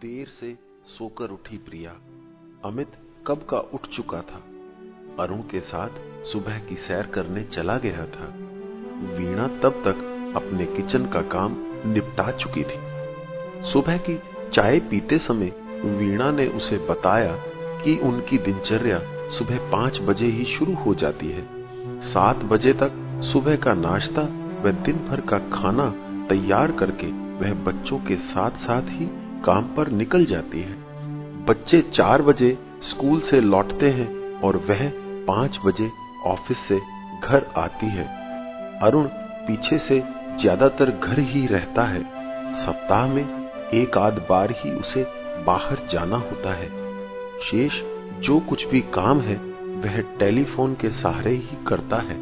देर से सोकर उठी प्रिया। अमित कब का उठ चुका था। अरुण के साथ सुबह की सैर करने चला गया था। वीणा तब तक अपने किचन का काम निपटा चुकी थी। सुबह की चाय पीते समय वीणा ने उसे बताया कि उनकी दिनचर्या सुबह 5 बजे ही शुरू हो जाती है। 7 बजे तक सुबह का नाश्ता व दिन भर का खाना तैयार करके वह बच्चों के साथ साथ ही काम पर निकल जाती है। बच्चे 4 बजे स्कूल से लौटते हैं और वह 5 बजे ऑफिस से घर आती है। अरुण पीछे से ज्यादातर घर ही रहता है। सप्ताह में एक आध बार ही उसे बाहर जाना होता है। शेष जो कुछ भी काम है वह टेलीफोन के सहारे ही करता है।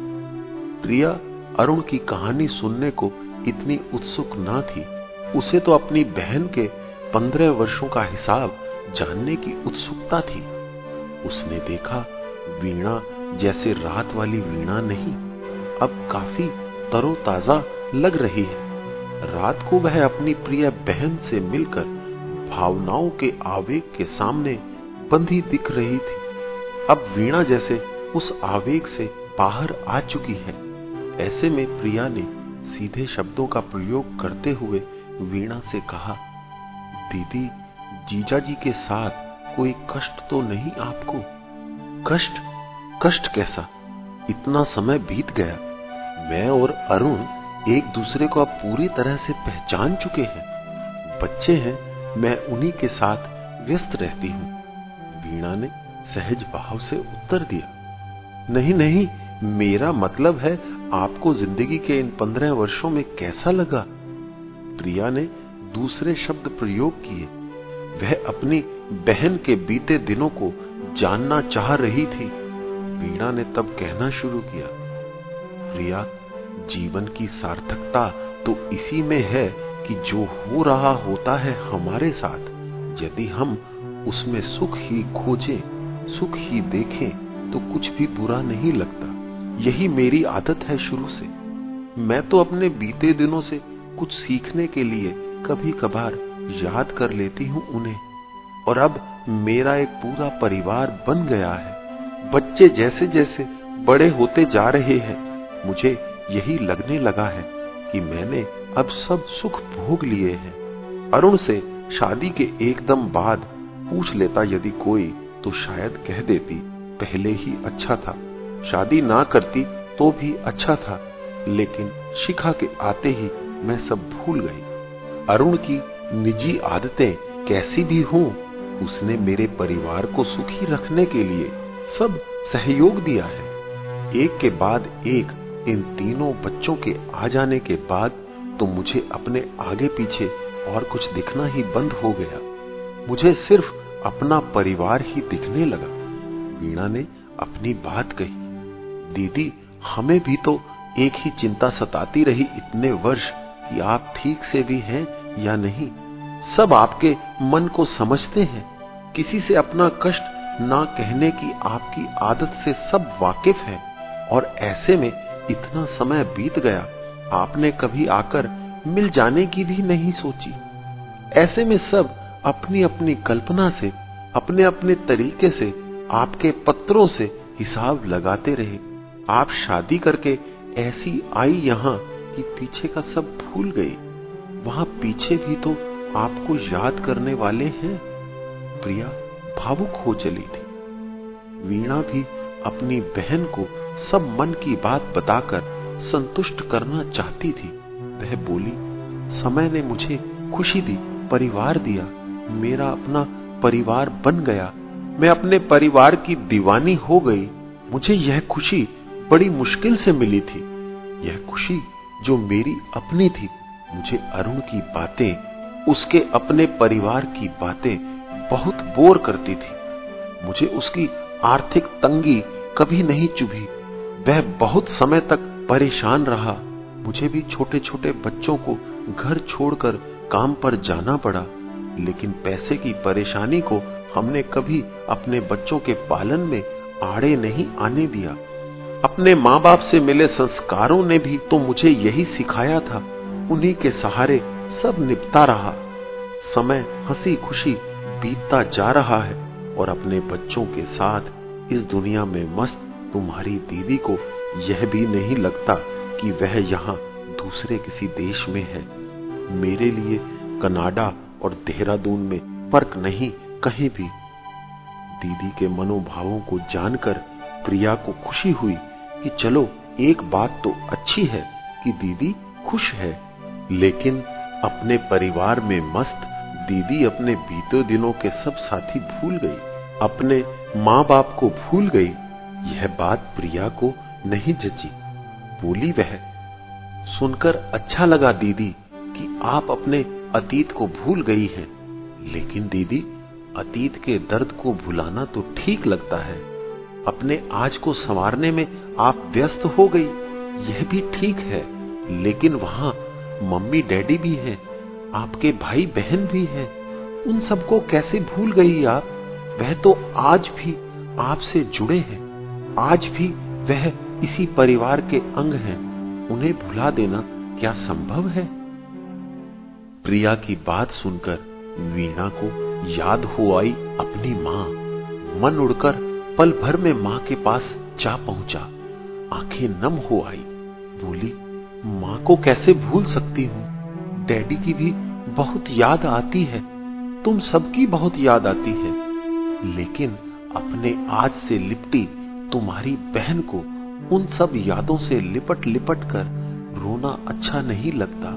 प्रिया अरुण की कहानी सुनने को इतनी उत्सुक ना थी। उसे तो अपनी बहन के 15 वर्षों का हिसाब जानने की उत्सुकता थी। उसने देखा वीणा जैसे रात वाली वीणा नहीं, अब काफी तरोताजा लग रही है। रात को वह अपनी प्रिय बहन से मिलकर भावनाओं के आवेग के सामने बंधी दिख रही थी। अब वीणा जैसे उस आवेग से बाहर आ चुकी है। ऐसे में प्रिया ने सीधे शब्दों का प्रयोग करते हुए वीणा से कहा, दीदी, जीजा जी के साथ कोई कष्ट तो नहीं आपको? कष्ट? कष्ट कैसा? इतना समय बीत गया। मैं और अरुण एक दूसरे को अब पूरी तरह से पहचान चुके हैं। बच्चे हैं, मैं उन्हीं के साथ व्यस्त रहती हूं। वीणा ने सहज भाव से उत्तर दिया। नहीं नहीं, मेरा मतलब है आपको जिंदगी के इन 15 वर्षों में कैसा लगा? प्रिया ने दूसरे शब्द प्रयोग किए। वह अपनी बहन के बीते दिनों को जानना चाह रही थी। वीणा ने तब कहना शुरू किया, प्रिया, जीवन की सार्थकता तो इसी में है कि जो हो रहा होता है हमारे साथ, यदि हम उसमें सुख ही खोजें, सुख ही देखें तो कुछ भी बुरा नहीं लगता। यही मेरी आदत है शुरू से। मैं तो अपने बीते दिनों से कुछ सीखने के लिए कभी कभार याद कर लेती हूं उन्हें। और अब मेरा एक पूरा परिवार बन गया है। बच्चे जैसे जैसे बड़े होते जा रहे हैं, मुझे यही लगने लगा है कि मैंने अब सब सुख भोग लिए हैं। अरुण से शादी के एकदम बाद पूछ लेता यदि कोई, तो शायद कह देती पहले ही अच्छा था। शादी ना करती तो भी अच्छा था, लेकिन शिखा के आते ही मैं सब भूल गई। अरुण की निजी आदतें कैसी भी हों, उसने मेरे परिवार को सुखी रखने के लिए सब सहयोग दिया है। एक के बाद एक इन तीनों बच्चों के आ जाने के बाद तो मुझे अपने आगे पीछे और कुछ दिखना ही बंद हो गया। मुझे सिर्फ अपना परिवार ही दिखने लगा। वीणा ने अपनी बात कही। दीदी, हमें भी तो एक ही चिंता सताती रही इतने वर्ष कि आप ठीक से भी हैं या नहीं। सब आपके मन को समझते हैं। किसी से अपना कष्ट ना कहने की आपकी आदत से सब वाकिफ हैं। और ऐसे में इतना समय बीत गया, आपने कभी आकर मिल जाने की भी नहीं सोची। ऐसे में सब अपनी अपनी कल्पना से, अपने अपने तरीके से आपके पत्रों से हिसाब लगाते रहे। आप शादी करके ऐसी आई यहां कि पीछे का सब भूल गई। वहां पीछे भी तो आपको याद करने वाले हैं। प्रिया भावुक हो चली थी। वीणा भी अपनी बहन को सब मन की बात बताकर संतुष्ट करना चाहती थी। वह बोली, समय ने मुझे खुशी दी, परिवार दिया, मेरा अपना परिवार बन गया। मैं अपने परिवार की दीवानी हो गई। मुझे यह खुशी बड़ी मुश्किल से मिली थी। यह खुशी जो मेरी अपनी थी। मुझे अरुण की बातें, उसके अपने परिवार की बातें बहुत बोर करती थी। मुझे उसकी आर्थिक तंगी कभी नहीं चुभी। वह बहुत समय तक परेशान रहा। मुझे भी छोटे छोटे बच्चों को घर छोड़कर काम पर जाना पड़ा, लेकिन पैसे की परेशानी को हमने कभी अपने बच्चों के पालन में आड़े नहीं आने दिया। अपने माँ बाप से मिले संस्कारों ने भी तो मुझे यही सिखाया था। उन्हीं के सहारे सब निपटा रहा। समय हंसी खुशी बीतता जा रहा है और अपने बच्चों के साथ इस दुनिया में मस्त तुम्हारी दीदी को यह भी नहीं लगता कि वह यहाँ दूसरे किसी देश में है। मेरे लिए कनाडा और देहरादून में फर्क नहीं कहीं भी। दीदी के मनोभावों को जानकर प्रिया को खुशी हुई कि चलो एक बात तो अच्छी है कि दीदी खुश है। लेकिन अपने परिवार में मस्त दीदी अपने बीते दिनों के सब साथी भूल गई, अपने माँ बाप को भूल गई। यह बात प्रिया को नहीं जची। बोली वह, सुनकर अच्छा लगा दीदी कि आप अपने अतीत को भूल गई हैं। लेकिन दीदी, अतीत के दर्द को भुलाना तो ठीक लगता है। अपने आज को संवारने में आप व्यस्त हो गई, यह भी ठीक है। लेकिन वहां मम्मी डैडी भी हैं, आपके भाई बहन भी हैं। उन सबको कैसे भूल गई आप? वह तो आज भी आपसे जुड़े हैं, आज भी वह इसी परिवार के अंग हैं। उन्हें भुला देना क्या संभव है? प्रिया की बात सुनकर वीणा को याद हो आई अपनी मां। मन उड़कर पल भर में मां के पास जा पहुंचा। आंखें नम हो आई। बोली, मां को कैसे भूल सकती हूं? डैडी की भी बहुत याद आती है, तुम सबकी बहुत याद आती है। लेकिन अपने आज से लिपटी तुम्हारी बहन को उन सब यादों से लिपट लिपट कर रोना अच्छा नहीं लगता।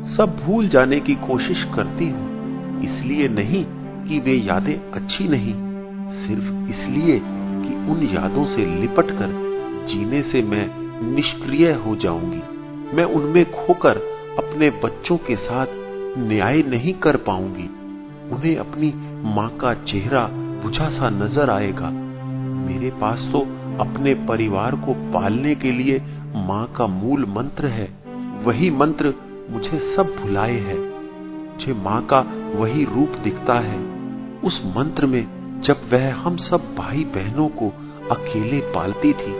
सब भूल जाने की कोशिश करती हूं, इसलिए नहीं कि वे यादें अच्छी नहीं, सिर्फ इसलिए कि उन यादों से लिपट कर जीने से मैं निष्क्रिय हो जाऊंगी। मैं उनमें खोकर अपने बच्चों के साथ न्याय नहीं कर पाऊंगी। उन्हें अपनी मां का चेहरा बुझा सा नजर आएगा। मेरे पास तो अपने परिवार को पालने के लिए मां का मूल मंत्र है। वही मंत्र मुझे सब भुलाए है। मुझे मां का वही रूप दिखता है। उस मंत्र में जब वह हम सब भाई बहनों को अकेले पालती थी,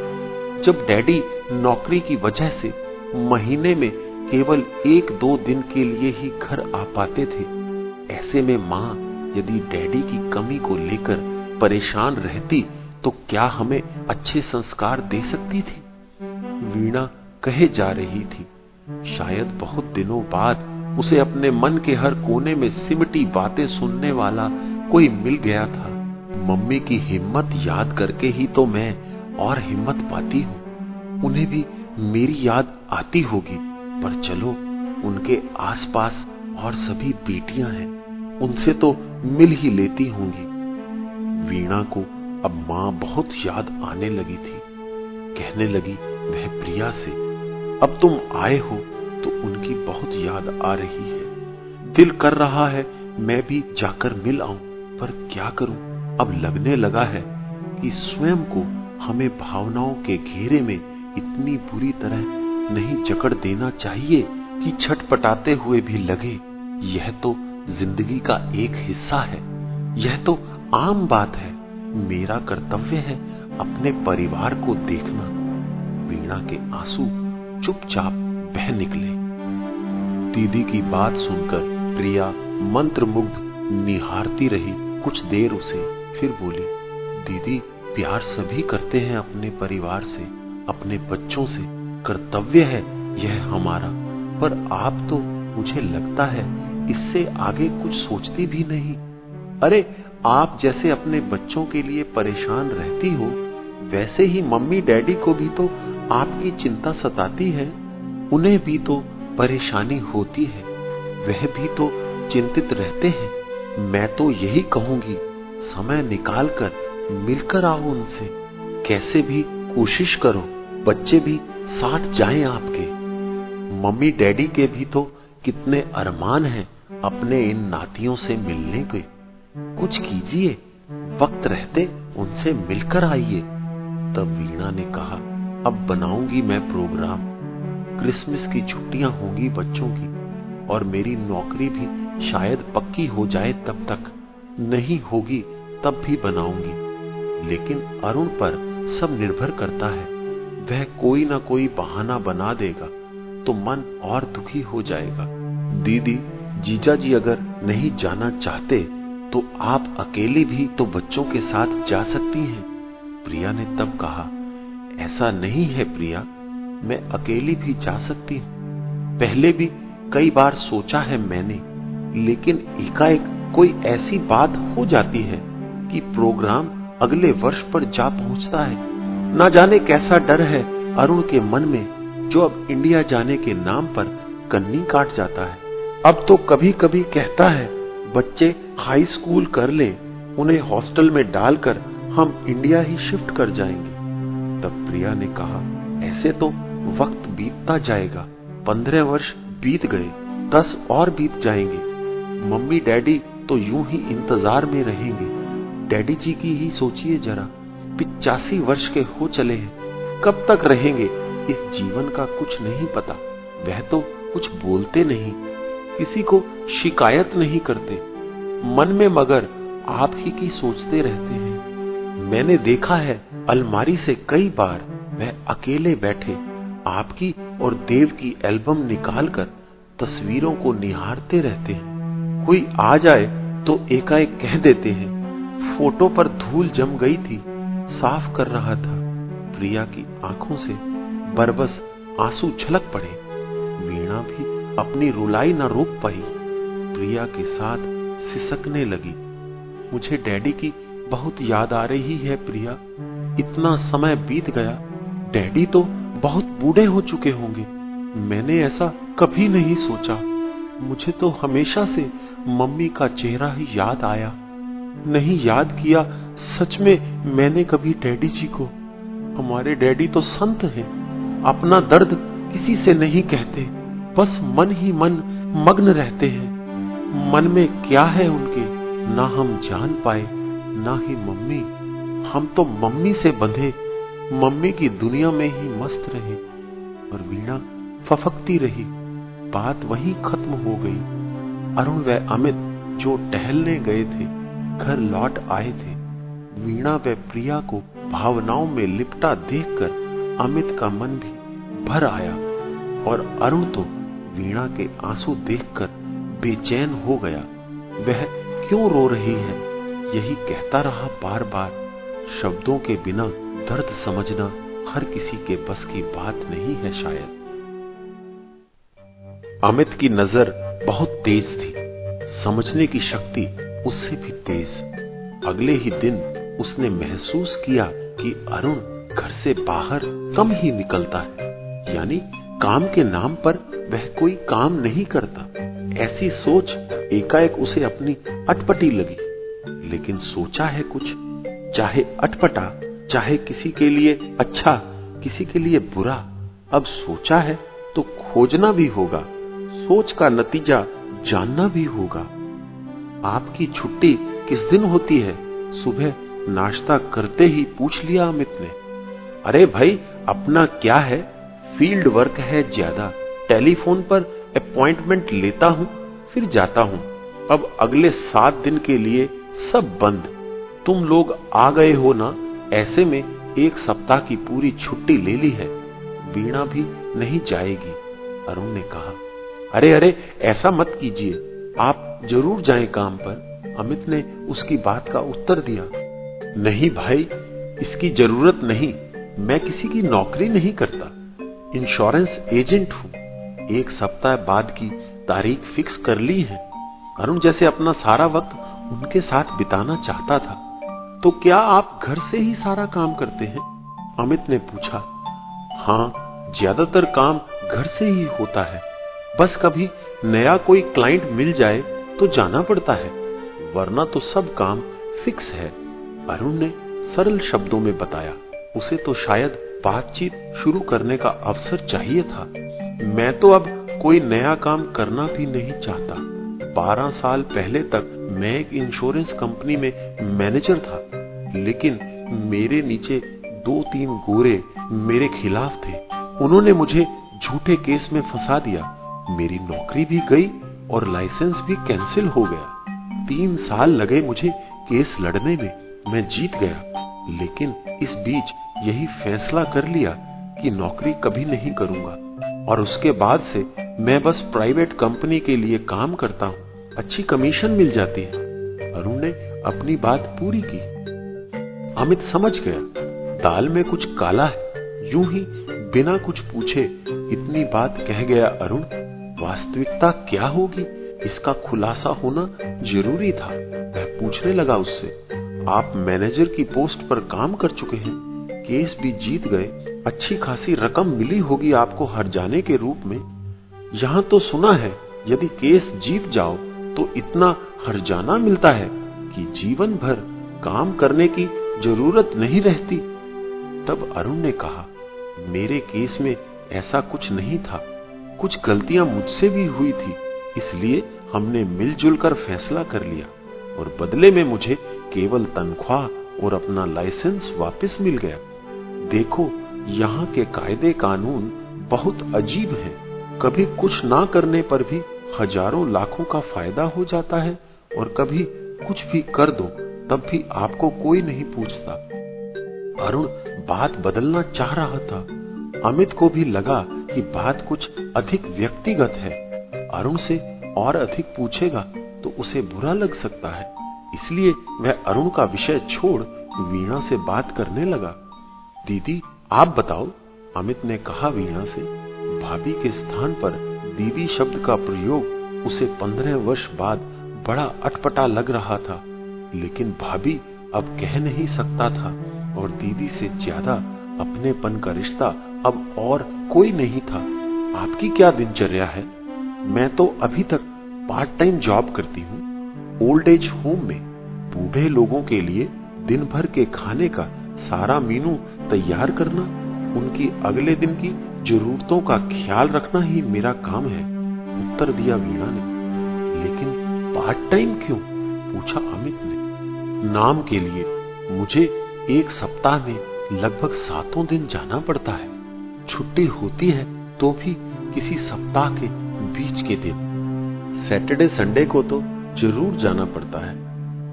जब डैडी नौकरी की वजह से महीने में केवल 1-2 दिन के लिए ही घर आ पाते थे, ऐसे में मां यदि डैडी की कमी को लेकर परेशान रहती तो क्या हमें अच्छे संस्कार दे सकती थी? वीणा कहे जा रही थी। शायद बहुत दिनों बाद उसे अपने मन के हर कोने में सिमटी बातें सुनने वाला कोई मिल गया था। मम्मी की हिम्मत याद करके ही तो मैं और हिम्मत पाती हूं। उन्हें भी मेरी याद आती होगी, पर चलो, उनके आसपास और सभी बेटियां हैं, उनसे तो मिल ही लेती होंगी। वीणा को अब मां बहुत याद आने लगी थी। कहने लगी वह प्रिया से, अब तुम आए हो तो उनकी बहुत याद आ रही है। दिल कर रहा है मैं भी जाकर मिल आऊं, पर क्या करूं? अब लगने लगा है कि स्वयं को हमें भावनाओं के घेरे में इतनी बुरी तरह नहीं जकड़ देना चाहिए कि छटपटाते हुए भी लगे यह तो जिंदगी का एक हिस्सा है, यह तो आम बात है। मेरा कर्तव्य है अपने परिवार को देखना। वीणा के आंसू चुपचाप बह निकले। दीदी की बात सुनकर प्रिया मंत्रमुग्ध निहारती रही कुछ देर उसे, फिर बोली, दीदी, प्यार सभी करते हैं अपने परिवार से, अपने बच्चों से, कर्तव्य है यह हमारा। पर आप तो मुझे लगता है इससे आगे कुछ सोचती भी नहीं। अरे, आप जैसे अपने बच्चों के लिए परेशान रहती हो, वैसे ही मम्मी डैडी को भी तो आपकी चिंता सताती है। उन्हें भी तो परेशानी होती है, वह भी तो चिंतित रहते हैं। मैं तो यही कहूंगी, समय निकालकर मिलकर आओ उनसे। कैसे भी कोशिश करो, बच्चे भी साथ जाएं आपके। मम्मी डैडी के भी तो कितने अरमान हैं अपने इन नातियों से मिलने के। कुछ कीजिए, वक्त रहते उनसे मिलकर आइए। तब वीणा ने कहा, अब बनाऊंगी मैं प्रोग्राम। क्रिसमस की छुट्टियां होंगी बच्चों की, और मेरी नौकरी भी शायद पक्की हो जाए तब तक। नहीं होगी तब भी बनाऊंगी। लेकिन अरुण पर सब निर्भर करता है। वह कोई ना कोई बहाना बना देगा तो मन और दुखी हो जाएगा। दीदी, जीजा जी अगर नहीं जाना चाहते तो आप अकेले भी तो बच्चों के साथ जा सकती हैं। प्रिया ने तब कहा, ऐसा नहीं है प्रिया, मैं अकेली भी जा सकती हूं। पहले भी कई बार सोचा है मैंने, लेकिन एकाएक कोई ऐसी बात हो जाती है कि प्रोग्राम अगले वर्ष पर जा पहुंचता है। ना जाने कैसा डर है अरुण के मन में, जो अब इंडिया जाने के नाम पर कन्नी काट जाता है। अब तो कभी कभी कहता है बच्चे हाई स्कूल कर ले, उन्हें हॉस्टल में डालकर हम इंडिया ही शिफ्ट कर जाएंगे। तब प्रिया ने कहा, ऐसे तो वक्त बीतता जाएगा, 15 वर्ष बीत गए, 10 और बीत जाएंगे। मम्मी डैडी तो यूं ही इंतजार में रहेंगे। डैडी जी की ही सोचिए जरा, 85 वर्ष के हो चले हैं, कब तक रहेंगे इस जीवन का कुछ नहीं पता। वह तो कुछ बोलते नहीं, किसी को शिकायत नहीं करते, मन में मगर आप ही की सोचते रहते हैं। मैंने देखा है अलमारी से कई बार वह अकेले बैठे आपकी और देव की एल्बम निकालकर तस्वीरों को निहारते रहते हैं। कोई आ जाए तो एकाएक कह देते हैं, फोटो पर धूल जम गई थी, साफ कर रहा था। प्रिया की आंखों से बरबस आंसू छलक पड़े। वीणा भी अपनी रुलाई न रोक पाई, प्रिया के साथ सिसकने लगी। मुझे डैडी की बहुत याद आ रही है प्रिया, इतना समय बीत गया, डैडी तो बहुत बूढ़े हो चुके होंगे। मैंने ऐसा कभी नहीं सोचा, मुझे तो हमेशा से मम्मी का चेहरा ही याद आया। नहीं याद किया सच में मैंने कभी डैडी जी को। हमारे डैडी तो संत हैं, अपना दर्द किसी से नहीं कहते, बस मन ही मन मग्न रहते हैं। मन में क्या है उनके ना हम जान पाए, ना ही मम्मी। हम तो मम्मी से बंधे, मम्मी की दुनिया में ही मस्त रहे। और वीणा फफकती रही। बात वहीं खत्म हो गई। अरुण व अमित जो टहलने गए थे घर लौट आए थे। वीणा व प्रिया को भावनाओं में लिपटा देखकर अमित का मन भी भर आया और अरुण तो वीणा के आंसू देखकर बेचैन हो गया। वह क्यों रो रही है, यही कहता रहा बार बार। शब्दों के बिना दर्द समझना हर किसी के बस की बात नहीं है शायद। अमित की नजर बहुत तेज थी, समझने की शक्ति उससे भी तेज। अगले ही दिन उसने महसूस किया कि अरुण घर से बाहर कम ही निकलता है, यानी काम के नाम पर वह कोई काम नहीं करता। ऐसी सोच एकाएक उसे अपनी अटपटी लगी। लेकिन सोचा है कुछ, चाहे अटपटा, चाहे किसी के लिए अच्छा, किसी के लिए बुरा। अब सोचा है तो खोजना भी होगा, सोच का नतीजा जानना भी होगा। आपकी छुट्टी किस दिन होती है? सुबह नाश्ता करते ही पूछ लिया अमित ने। अरे भाई अपना क्या है, फील्ड वर्क है ज्यादा, टेलीफोन पर अपॉइंटमेंट लेता हूं फिर जाता हूं। अब अगले 7 दिन के लिए सब बंद। तुम लोग आ गए हो ना, ऐसे में 1 सप्ताह की पूरी छुट्टी ले ली है। वीणा भी नहीं जाएगी, अरुण ने कहा। अरे अरे ऐसा मत कीजिए, आप जरूर जाएं काम पर, अमित ने उसकी बात का उत्तर दिया। नहीं भाई, इसकी जरूरत नहीं, मैं किसी की नौकरी नहीं करता, इंश्योरेंस एजेंट हूं। 1 सप्ताह बाद की तारीख फिक्स कर ली है। अरुण जैसे अपना सारा वक्त उनके साथ बिताना चाहता था। तो क्या आप घर से ही सारा काम करते हैं? अमित ने पूछा। हां, ज्यादातर काम घर से ही होता है, बस कभी नया कोई क्लाइंट मिल जाए तो जाना पड़ता है, वरना तो सब काम फिक्स है, अरुण ने सरल शब्दों में बताया। उसे तो शायद बातचीत शुरू करने का अवसर चाहिए था। मैं तो अब कोई नया काम करना भी नहीं चाहता। 12 साल पहले तक मैं एक इंश्योरेंस कंपनी में मैनेजर था, लेकिन मेरे नीचे 2-3 गोरे मेरे खिलाफ थे। उन्होंने मुझे झूठे केस में फंसा दिया, मेरी नौकरी भी गई और लाइसेंस भी कैंसिल हो गया। 3 साल लगे मुझे केस लड़ने में, मैं जीत गया, लेकिन इस बीच यही फैसला कर लिया कि नौकरी कभी नहीं करूंगा। और उसके बाद से मैं बस प्राइवेट कंपनी के लिए काम करता हूं, अच्छी कमीशन मिल जाती है। अरुण ने अपनी बात पूरी की। अमित समझ गया, दाल में कुछ काला है। यूं ही बिना कुछ पूछे इतनी बात कह गया अरुण। वास्तविकता क्या होगी, इसका खुलासा होना जरूरी था। वह पूछने लगा उससे, आप मैनेजर की पोस्ट पर काम कर चुके हैं, केस भी जीत गए, अच्छी खासी रकम मिली होगी आपको हर जाने के रूप में। यहां तो सुना है यदि केस जीत जाओ तो इतना हर्जाना मिलता है कि जीवन भर काम करने की जरूरत नहीं रहती। तब अरुण ने कहा, मेरे केस में ऐसा कुछ नहीं था, कुछ गलतियां मुझसे भी हुई थी, इसलिए हमने मिलजुल कर फैसला कर लिया और बदले में मुझे केवल तनख्वाह और अपना लाइसेंस वापस मिल गया। देखो, यहाँ के कायदे कानून बहुत अजीब हैं। कभी कुछ ना करने पर भी हजारों लाखों का फायदा हो जाता है और कभी कुछ भी कर दो तब भी आपको कोई नहीं पूछता। अरुण बात बदलना चाह रहा था। अमित को भी लगा कि बात कुछ अधिक व्यक्तिगत है। अरुण से और अधिक पूछेगा तो उसे बुरा लग सकता है, इसलिए वह अरुण का विषय छोड़ वीणा से बात करने लगा। दीदी आप बताओ, अमित ने कहा वीणा से। भाभी के स्थान पर दीदी शब्द का प्रयोग उसे 15 वर्ष बाद बड़ा अटपटा लग रहा था, लेकिन भाभी अब कह नहीं सकता था और दीदी से ज्यादा अपनेपन का रिश्ता अब और कोई नहीं था। आपकी क्या दिनचर्या है? मैं तो अभी तक पार्ट टाइम जॉब करती हूँ, ओल्ड एज होम में। बूढ़े लोगों के लिए दिन भर के खाने का सारा मेनू तैयार करना, उनकी अगले दिन की जरूरतों का ख्याल रखना ही मेरा काम है, उत्तर दिया वीणा ने। लेकिन पार्ट टाइम क्यों? पूछा अमित ने। नाम के लिए मुझे एक सप्ताह में लगभग 7 दिन जाना पड़ता है। छुट्टी होती है तो भी किसी सप्ताह के बीच के दिन। सैटरडे संडे को तो जरूर जाना पड़ता है।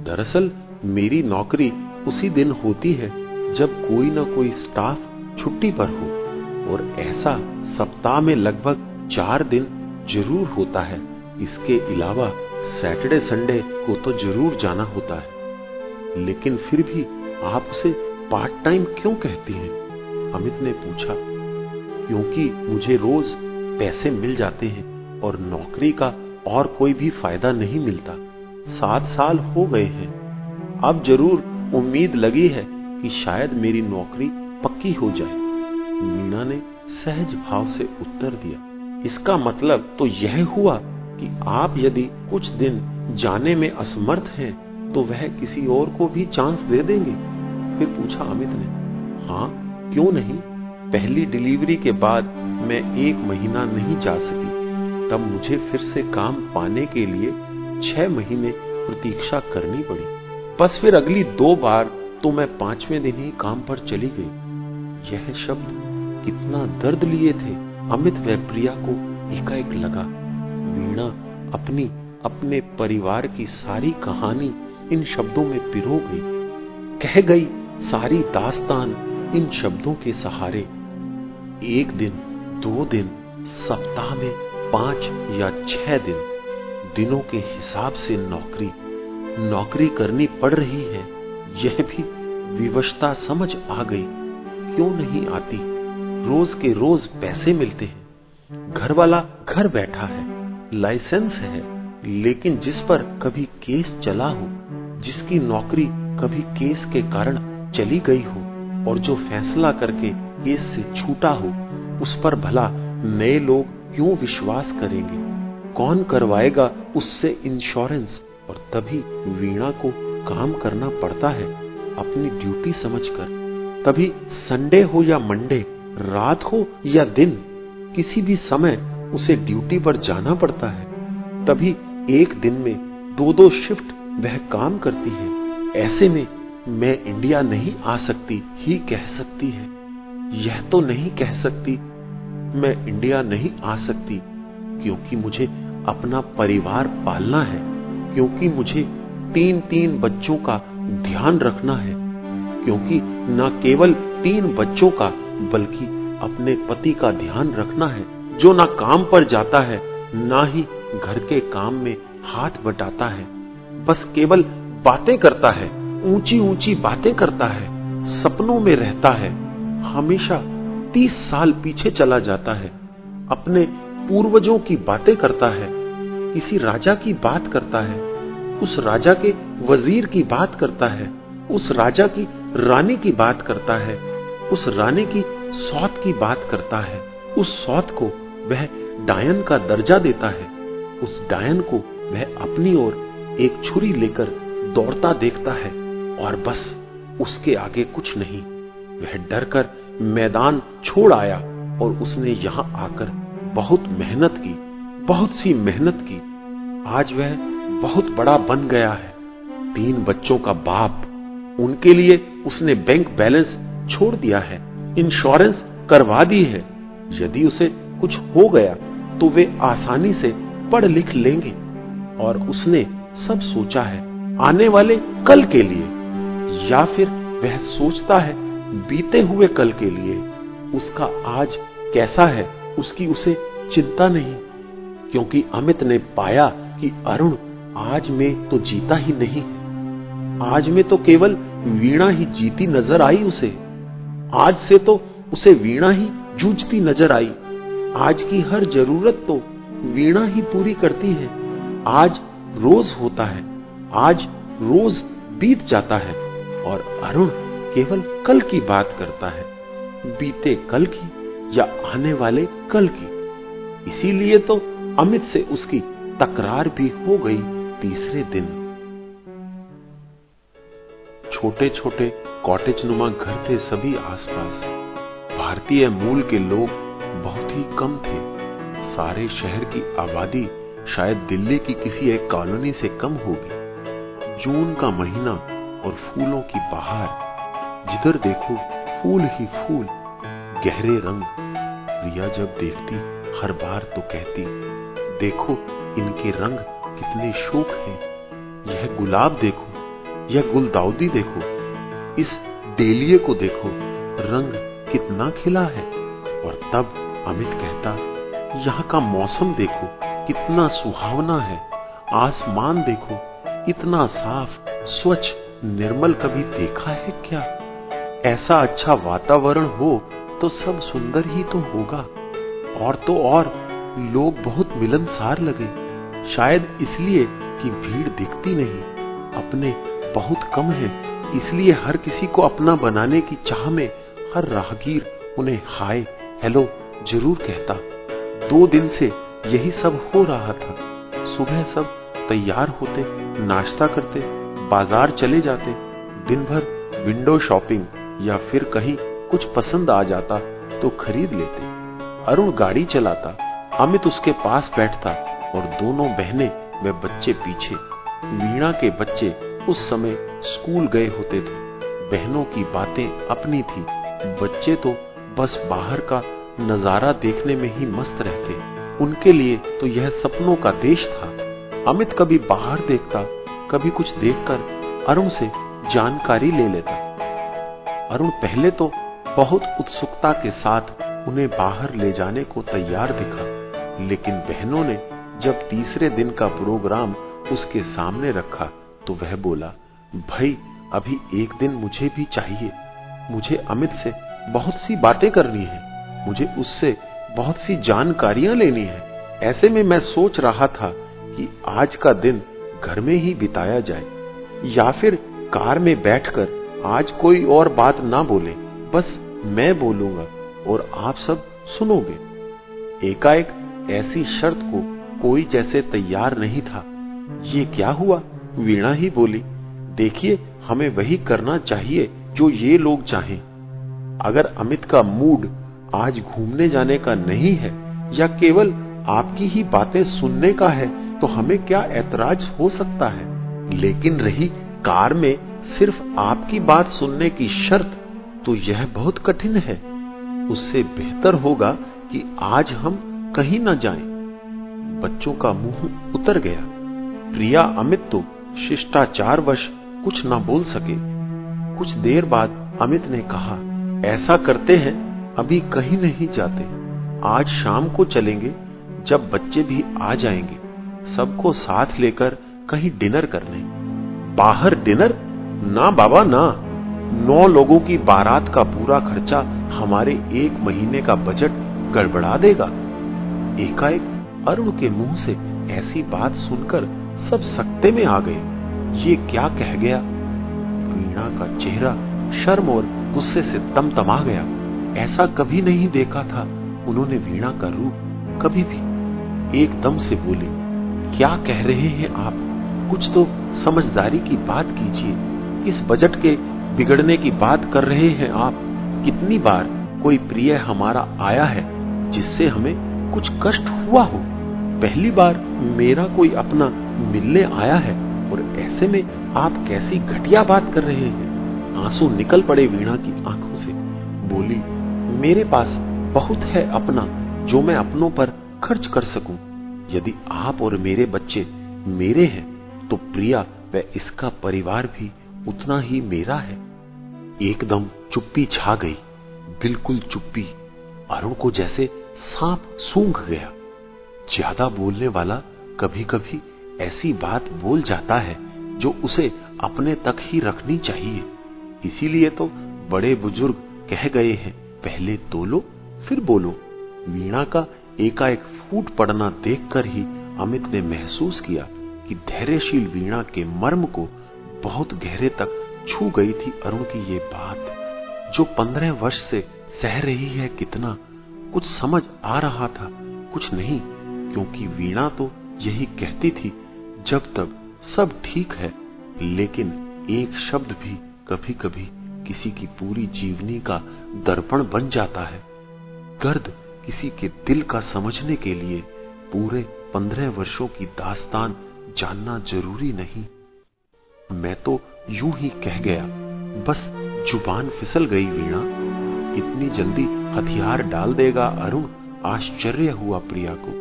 दरअसल मेरी नौकरी उसी दिन होती है जब कोई ना कोई स्टाफ छुट्टी पर हो, और ऐसा सप्ताह में लगभग 4 दिन जरूर होता है। इसके अलावा सैटरडे संडे को तो जरूर जाना होता है। लेकिन फिर भी आप उसे पार्ट टाइम क्यों कहती हैं? अमित ने पूछा। क्योंकि मुझे रोज पैसे मिल जाते हैं और नौकरी का और कोई भी फायदा नहीं मिलता। 7 साल हो गए हैं। अब जरूर उम्मीद लगी है कि शायद मेरी नौकरी पक्की हो जाए, मीना ने सहज भाव से उत्तर दिया। इसका मतलब तो यह हुआ कि आप यदि कुछ दिन जाने में असमर्थ हैं तो वह किसी और को भी चांस दे देंगे? फिर पूछा अमित ने। हाँ, क्यों नहीं। पहली डिलीवरी के बाद मैं 1 महीना नहीं जा सकी, तब मुझे फिर से काम पाने के लिए 6 महीने प्रतीक्षा करनी पड़ी। बस फिर अगली 2 बार तो मैं 5वें दिन ही काम पर चली गई। यह शब्द कितना दर्द लिए थे अमित व प्रिया को एकाएक लगा। वीणा अपने परिवार की सारी कहानी इन शब्दों में पिरो गई, कह गई सारी दास्तान इन शब्दों के सहारे। 1 दिन, 2 दिन, सप्ताह में 5 या 6 दिन, दिनों के हिसाब से नौकरी करनी पड़ रही है। यह भी विवशता समझ आ गई। क्यों नहीं आती? रोज के रोज पैसे मिलते हैं, घर वाला घर बैठा है, लाइसेंस है, लेकिन जिस पर कभी केस चला हो, जिसकी नौकरी कभी केस के कारण चली गई हो और जो फैसला करके केस से छूटा हो, उस पर भला नए लोग क्यों विश्वास करेंगे? कौन करवाएगा उससे इंश्योरेंस? और तभी वीणा को काम करना पड़ता है अपनी ड्यूटी समझकर। तभी संडे हो या मंडे, रात हो या दिन, किसी भी समय उसे ड्यूटी पर जाना पड़ता है। तभी एक दिन में 2-2 शिफ्ट वह काम करती है। ऐसे में मैं इंडिया नहीं आ सकती ही कह सकती है। यह तो नहीं कह सकती मैं इंडिया नहीं आ सकती क्योंकि मुझे अपना परिवार पालना है, क्योंकि मुझे 3-3 बच्चों का ध्यान रखना है, क्योंकि न केवल 3 बच्चों का बल्कि अपने पति का ध्यान रखना है जो ना काम पर जाता है, ना ही घर के काम में हाथ बटाता है, बस केवल बातें करता है, ऊंची ऊंची बातें करता है, सपनों में रहता है, हमेशा 30 साल पीछे चला जाता है, अपने पूर्वजों की बातें करता है, किसी राजा की बात करता है, उस राजा के वजीर की बात करता है, उस राजा की रानी की बात करता है, उस रानी की सौत की बात करता है, उस सौत को वह डायन का दर्जा देता है, उस डायन को वह अपनी ओर एक छुरी लेकर दौड़ता देखता है और बस उसके आगे कुछ नहीं। वह डरकर मैदान छोड़ आया और उसने यहां आकर बहुत मेहनत की, बहुत सी मेहनत की। आज वह बहुत बड़ा बन गया है, 3 बच्चों का बाप। उनके लिए उसने बैंक बैलेंस छोड़ दिया है, इंश्योरेंस करवा दी है। यदि उसे कुछ हो गया तो वे आसानी से पढ़ लिख लेंगे। और उसने सब सोचा है आने वाले कल के लिए, या फिर वह सोचता है बीते हुए कल के लिए। उसका आज कैसा है उसकी उसे चिंता नहीं, क्योंकि अमित ने पाया कि अरुण आज में तो जीता ही नहीं है। आज में तो केवल वीणा ही जीती नजर आई उसे। आज से तो उसे वीणा ही जूझती नजर आई। आज की हर जरूरत तो वीणा ही पूरी करती है। आज रोज होता है, आज रोज बीत जाता है और अरुण केवल कल की बात करता है, बीते कल की या आने वाले कल की। इसीलिए तो अमित से उसकी तकरार भी हो गई तीसरे दिन। छोटे छोटे कॉटेज नुमा घर थे सभी आसपास। भारतीय मूल के लोग बहुत ही कम थे। सारे शहर की आबादी शायद दिल्ली की किसी एक कॉलोनी से कम होगी। जून का महीना और फूलों की बहार, जिधर देखो फूल ही फूल, गहरे रंग। रिया जब देखती हर बार तो कहती, देखो इनके रंग कितने शोक हैं। यह गुलाब देखो, यह गुलदाउदी देखो, इस डेलिये को देखो, रंग कितना खिला है। और तब अमित कहता, यहाँ का मौसम देखो कितना सुहावना है। आसमान देखो इतना साफ, स्वच्छ, निर्मल, कभी देखा है क्या? ऐसा अच्छा वातावरण हो तो सब सुंदर ही तो होगा। और तो और लोग बहुत मिलनसार लगे, शायद इसलिए कि भीड़ दिखती नहीं, अपने बहुत कम है, इसलिए हर किसी को अपना बनाने की चाह में हर राहगीर उन्हें हाय हेलो जरूर कहता। 2 दिन से यही सब हो रहा था। सुबह सब तैयार होते, नाश्ता करते, बाजार चले जाते, दिन भर विंडो शॉपिंग, या फिर कहीं कुछ पसंद आ जाता तो खरीद लेते। अरुण गाड़ी चलाता, अमित उसके पास बैठता और दोनों बहनें व बच्चे पीछे। वीणा के बच्चे उस समय स्कूल गए होते थे। बहनों की बातें अपनी थी, बच्चे तो बस बाहर का नजारा देखने में ही मस्त रहते। उनके लिए तो यह सपनों का देश था। अमित कभी बाहर देखता, कभी कुछ देखकर अरुण से जानकारी ले लेता। अरुण पहले तो बहुत उत्सुकता के साथ उन्हें बाहर ले जाने को तैयार दिखा, लेकिन बहनों ने जब तीसरे दिन का प्रोग्राम उसके सामने रखा तो वह बोला, भाई अभी एक दिन मुझे भी चाहिए। मुझे अमित से बहुत सी बातें करनी है, मुझे उससे बहुत सी जानकारियां लेनी है। ऐसे में मैं सोच रहा था कि आज का दिन घर में ही बिताया जाए, या फिर कार में बैठकर आज कोई और बात ना बोले, बस मैं बोलूंगा और आप सब सुनोगे। एकाएक ऐसी शर्त को कोई जैसे तैयार नहीं था। ये क्या हुआ? वीणा ही बोली, देखिए हमें वही करना चाहिए जो ये लोग चाहें। अगर अमित का मूड आज घूमने जाने का नहीं है या केवल आपकी ही बातें सुनने का है तो हमें क्या ऐतराज हो सकता है। लेकिन रही कार में सिर्फ आपकी बात सुनने की शर्त, तो यह बहुत कठिन है। उससे बेहतर होगा कि आज हम कहीं ना जाएं। बच्चों का मुंह उतर गया। प्रिया अमित तो शिष्टाचारवश कुछ ना बोल सके। कुछ देर बाद अमित ने कहा, ऐसा करते हैं, अभी कहीं नहीं जाते। आज शाम को चलेंगे, जब बच्चे भी आ जाएंगे, सबको साथ लेकर कहीं डिनर करने। बाहर डिनर? ना बाबा ना, 9 लोगों की बारात का पूरा खर्चा हमारे 1 महीने का बजट गड़बड़ा देगा। एकाएक अरुण के मुंह से ऐसी बात सुनकर सब सकते में आ गए। ये क्या कह गया? वीणा का चेहरा शर्म और गुस्से से तमतमा गया। ऐसा कभी नहीं देखा था उन्होंने वीणा का रूप, कभी भी। एकदम से बोली, क्या कह रहे हैं आप? कुछ तो समझदारी की बात कीजिए। किस बजट के बिगड़ने की बात कर रहे हैं आप? कितनी बार कोई प्रिय हमारा आया है जिससे हमें कुछ कष्ट हुआ हो? पहली बार मेरा कोई अपना मिलने आया है, और ऐसे में आप कैसी घटिया बात कर रहे हैं? आंसू निकल पड़े वीणा की आंखों से। बोली, मेरे पास बहुत है अपना, जो मैं अपनों पर खर्च कर सकूं। यदि आप और मेरे बच्चे मेरे हैं, तो प्रिया व इसका परिवार भी उतना ही मेरा है। एकदम चुप्पी छा गई, बिल्कुल चुप्पी। अरुण को जैसे सांप सूंघ गया। ज्यादा बोलने वाला कभी कभी ऐसी बात बोल जाता है जो उसे अपने तक ही रखनी चाहिए। इसीलिए तो बड़े बुजुर्ग कह गए हैं, पहले तोलो फिर बोलो। वीणा का एकाएक फूट पड़ना देखकर ही अमित ने महसूस किया कि धैर्यशील वीणा के मर्म को बहुत गहरे तक छू गई थी अरुण की ये बात, जो 15 वर्ष से सह रही है। कितना कुछ समझ आ रहा था, कुछ नहीं, क्योंकि वीणा तो यही कहती थी, जब तक सब ठीक है। लेकिन एक शब्द भी कभी कभी किसी की पूरी जीवनी का दर्पण बन जाता है। दर्द किसी के दिल का समझने के लिए पूरे 15 वर्षों की दास्तान जानना जरूरी नहीं। मैं तो यूं ही कह गया, बस जुबान फिसल गई। वीणा, इतनी जल्दी हथियार डाल देगा अरुण? आश्चर्य हुआ प्रिया को,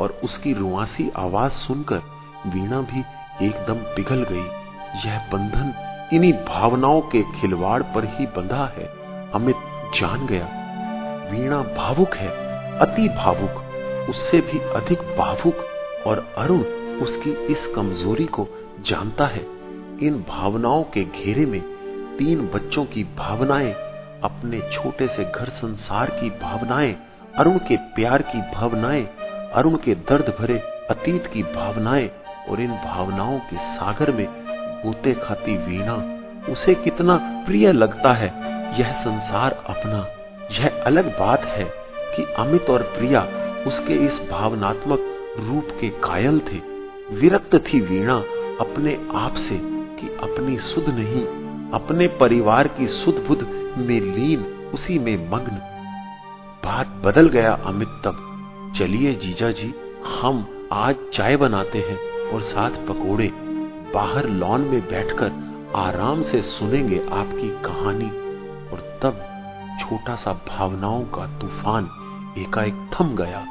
और उसकी रुआसी आवाज सुनकर वीणा भी एकदम पिघल गई। यह बंधन इन्हीं भावनाओं के खिलवाड़ पर ही बंधा है, अमित जान गया। वीणा भावुक है, अति भावुक, उससे भी अधिक भावुक, और अरुण उसकी इस कमजोरी को जानता है। इन भावनाओं के घेरे में 3 बच्चों की भावनाएं, अपने छोटे से घर संसार की भावनाएं, अरुण के प्यार की भावनाएं, अरुण के दर्द भरे अतीत की भावनाएं, और इन भावनाओं के सागर में गोते खाती वीणा। उसे कितना प्रिय लगता है यह संसार अपना। यह अलग बात है कि अमित और प्रिया उसके इस भावनात्मक रूप के कायल थे। विरक्त थी वीणा अपने आप से कि अपनी सुध नहीं, अपने परिवार की सुध बुध में लीन, उसी में मग्न। बात बदल गया अमित तब। चलिए जीजा जी, हम आज चाय बनाते हैं और साथ पकोड़े। बाहर लॉन में बैठकर आराम से सुनेंगे आपकी कहानी। और तब छोटा सा भावनाओं का तूफान एकाएक थम गया।